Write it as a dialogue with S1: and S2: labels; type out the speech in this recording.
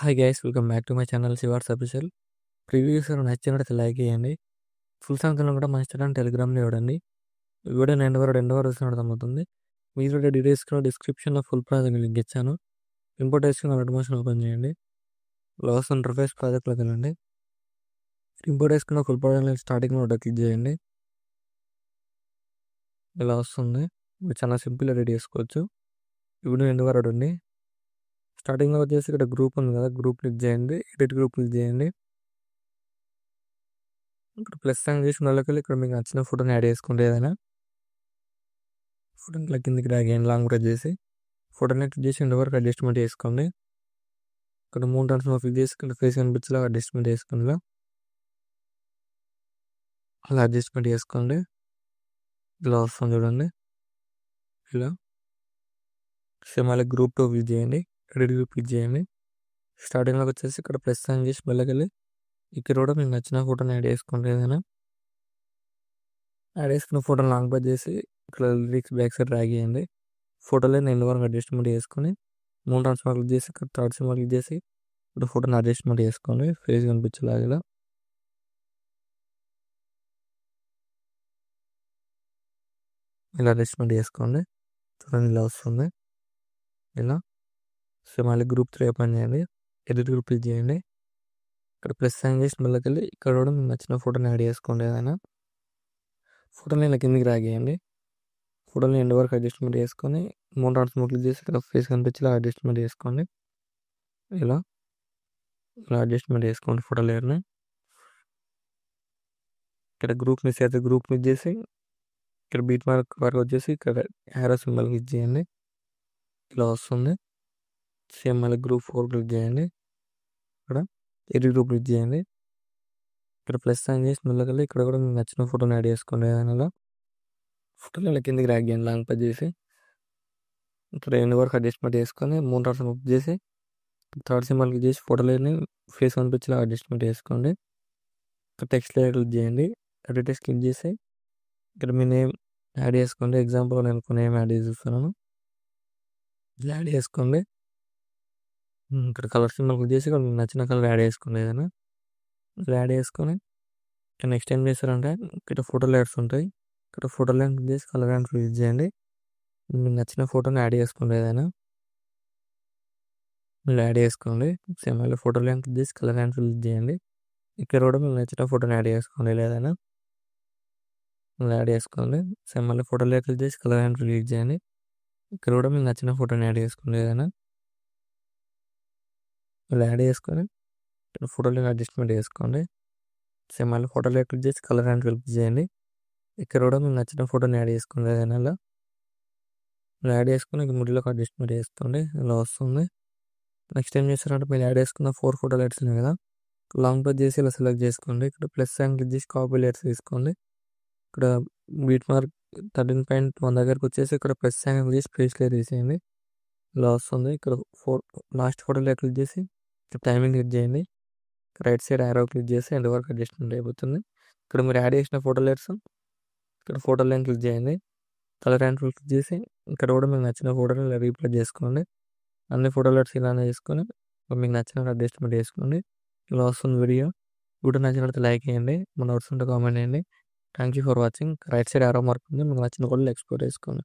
S1: Hi guys, welcome back to my channel శివార్స్ official. Previous నచ్చినట్లయితే like చేయండి. Full సాంగ్స్లో కూడా మన ఛానల్ టెలిగ్రామ్లో ఇవ్వండి. వీడియో ఎండ్ వరకు చూసినట్టు అర్థమవుతుంది. మీరు డీటెయిల్స్లో డిస్క్రిప్షన్లో ఫుల్ ప్రాజెక్ట్ లింక్ ఇచ్చాను. ఇంపోర్ట్ చేసుకుని రెడ్ మోషన్ ఓపెన్ చేయండి. లాస్ ఇంటర్ఫేస్ ప్రాజెక్ట్లోకి వెళ్ళండి. ఇంపోర్ట్ చేసుకున్న ఫుల్ ప్రాజెక్ట్ స్టార్టింగ్లో క్లిక్ చేయండి. ఇలా వస్తుంది. మీరు చాలా సింపుల్గా రెడీ చేసుకోవచ్చు. వీడియో ఎండ్ వరకు చూడండి. స్టార్టింగ్లో వచ్చేసి ఇక్కడ గ్రూప్ ఉంది కదా, గ్రూప్ క్లిక్ చేయండి. ఎడిట్ గ్రూప్ క్లిక్ చేయండి. ఇక్కడ ప్లస్ సైన్ చేసిన వాళ్ళకి ఇక్కడ మీకు నచ్చిన ఫోటోని యాడ్ చేసుకోండి. ఏదైనా ఫోటోని ఇలా కిందికి డ్రాగ్ చేయండి. లాంగ్ ప్రెస్ చేసి ఫోటోని క్లిక్ చేసి ఎండ్ వరకు అడ్జస్ట్మెంట్ చేసుకోండి. ఇక్కడ 3 టర్న్స్ క్లిక్ చేసి ఇక్కడ ఫేస్ కనిపించేలా అడ్జస్ట్మెంట్ చేసుకోండి. అలా అడ్జస్ట్మెంట్ చేసుకోండి. ఇలా వస్తుంది చూడండి. ఇలా మళ్ళీ గ్రూప్ 2 క్లిక్ చేయండి. ఎడిట్ గ్రూప్ క్లిక్ చేయండి. స్టార్టింగ్లోకి వచ్చేసి ఇక్కడ ప్లస్ సైన్ చేసి వెళ్ళకెళ్ళి ఇక్కడ కూడా మీకు నచ్చిన ఫోటోని యాడ్ చేసుకోండి. ఏదైనా యాడ్ చేసుకున్న ఫోటోని లాంగ్ ప్రెస్ చేసి ఇక్కడ లిరిక్స్ బ్యాక్ సైడ్ డ్రాగ్ చేయండి. ఫోటోలో ఎండ్ వరకు అడ్జస్ట్మెంట్ చేసుకొని 3 టర్న్స్ క్లిక్ చేసి ఇక్కడ థర్డ్ సిమ్ క్లిక్ చేసి ఇప్పుడు ఫోటోని అడ్జస్ట్మెంట్ చేసుకోండి. ఫేస్ కనిపించేలాగా ఇలా అడ్జస్ట్మెంట్ చేసుకోండి. చూడండి ఇలా వస్తుంది. ఇలా మళ్ళీ గ్రూప్ 3 ఓపెన్ చేయండి. ఎడిట్ గ్రూప్ క్లిక్ చేయండి. ఇక్కడ ప్లస్ సైన్ చేసి మళ్ళీ ఇక్కడ కూడా మీకు నచ్చిన ఫోటోని యాడ్ చేసుకోండి. ఏదైనా ఫోటోని ఇలా కిందికి డ్రాగ్ చేయండి. ఫోటోని ఎండ్ వరకు అడ్జస్ట్మెంట్ చేసుకొని 3 టర్న్స్ క్లిక్ చేసి ఇక్కడ ఫేస్ కనిపించేలా అడ్జస్ట్మెంట్ చేసుకోండి. ఇలా అడ్జస్ట్మెంట్ చేసుకోండి ఫోటో లేయర్ని. ఇక్కడ గ్రూప్ మిస్ అయితే గ్రూప్ క్లిక్ చేసి ఇక్కడ బీట్ మార్క్ వరకు వచ్చేసి ఇక్కడ యారో సింబల్ క్లిక్ చేయండి. ఇలా వస్తుంది. మళ్ళీ గ్రూప్ 4 క్లిక్ చేయండి. ఇక్కడ ఎడిట్ గ్రూప్ క్లిక్ చేయండి. ఇక్కడ ప్లస్ సైన్ చేసి మళ్ళీ ఇక్కడ కూడా మీకు నచ్చిన ఫోటోని యాడ్ చేసుకోండి. ఏదైనా ఫోటోని ఇలా కిందికి డ్రాగ్ చేయండి. లాంగ్ ప్రెస్ చేసి ఇక్కడ ఎండ్ వరకు అడ్జస్ట్మెంట్ చేసుకొని 3 టర్న్స్ క్లిక్ చేసి థర్డ్ సింబల్ క్లిక్ చేసి ఫోటోలోని ఫేస్ కనిపించేలా అడ్జస్ట్మెంట్ చేసుకోండి. ఇక్కడ టెక్స్ట్ లేయర్ క్లిక్ చేయండి. ఎడిట్ టెక్స్ట్ క్లిక్ చేసి ఇక్కడ మీ నేమ్ యాడ్ చేసుకోండి. ఎగ్జాంపుల్ నేను నేమ్ యాడ్ చేస్తున్నాను. ఇలా యాడ్ చేసుకోండి. ఇక్కడ కలర్ సింబల్ క్లిక్ చేసి ఇక్కడ మీకు నచ్చిన కలర్ యాడ్ చేసుకోండి. ఏదైనా ఇలా యాడ్ చేసుకొని ఇక్కడ నెక్స్ట్ ఏం చేస్తారంటే ఇక్కడ ఫోటో లేయర్స్ ఉంటాయి. ఇక్కడ ఫోటో లేయర్ క్లిక్ చేసి కలర్ అండ్ క్లిక్ చేయండి. మీకు నచ్చిన ఫోటోని యాడ్ చేసుకోండి. ఏదైనా ఇలా యాడ్ చేసుకోండి. మళ్ళీ ఫోటో లేయర్ క్లిక్ చేసి కలర్ అండ్ క్లిక్ చేయండి. ఇక్కడ కూడా మీకు నచ్చిన ఫోటోని యాడ్ చేసుకోండి. ఏదైనా ఇలా యాడ్ చేసుకోండి. మళ్ళీ ఫోటో లేయర్ క్లిక్ చేసి కలర్ అండ్ క్లిక్ చేయండి. ఇక్కడ కూడా మీకు నచ్చిన ఫోటోని యాడ్ చేసుకోండి. ఏదైనా ఇలా యాడ్ చేసుకొని ఇక్కడ ఫోటోలో అడ్జస్ట్మెంట్ చేసుకోండి. మళ్ళీ ఫోటోలో క్లిక్ చేసి కలర్ అండ్ క్లిక్ చేయండి. ఇక్కడ కూడా మీకు నచ్చిన ఫోటోని యాడ్ చేసుకోండి. ఏదైనా ఇలా యాడ్ చేసుకొని మిడిల్లోకి అడ్జస్ట్మెంట్ చేసుకోండి. ఇలా వస్తుంది. నెక్స్ట్ ఏం చేస్తారంటే మీరు యాడ్ చేసుకున్న 4 ఫోటో లైట్స్ ఉన్నాయి కదా, లాంగ్ ప్రెస్ చేసి ఇలా సెలెక్ట్ చేసుకోండి. ఇక్కడ ప్లస్ సైన్ క్లిక్ చేసి కాపీ లైట్స్ తీసుకోండి. ఇక్కడ బీట్ మార్క్ 13.1 దగ్గరకు వచ్చేసి ఇక్కడ ప్లస్ సైన్ క్లిక్ చేసి పేస్ట్ లేయర్ తీసేయండి. ఇలా వస్తుంది. ఇక్కడ లాస్ట్ ఫోటోలో క్లిక్ చేసి ఇక్కడ టైమింగ్ క్లిక్ చేయండి. రైట్ సైడ్ యారో క్లిక్ చేసి ఎండ్ వరకు అడ్జస్ట్మెంట్ అయిపోతుంది. ఇక్కడ మీరు యాడ్ చేసిన ఫోటో లైట్స్ ఇక్కడ ఫోటో లైన్ క్లిక్ చేయండి. కలర్ అండ్ క్లిక్ చేసి ఇక్కడ కూడా మీకు నచ్చిన ఫోటోని ఇలా రీప్లేస్ చేసుకోండి. అన్ని ఫోటో లైట్స్ ఇలానే చేసుకొని మీకు నచ్చిన అడ్జస్ట్మెంట్ చేసుకోండి. ఇలా వస్తుంది వీడియో. నచ్చినట్లయితే లైక్ చేయండి. మన నోట్స్ ఉంటే కామెంట్ చేయండి. Thank you for watching. Right side arrow mark ఉంది. మీకు నచ్చిన కూడా ఎక్స్పోర్ట్ చేసుకోండి.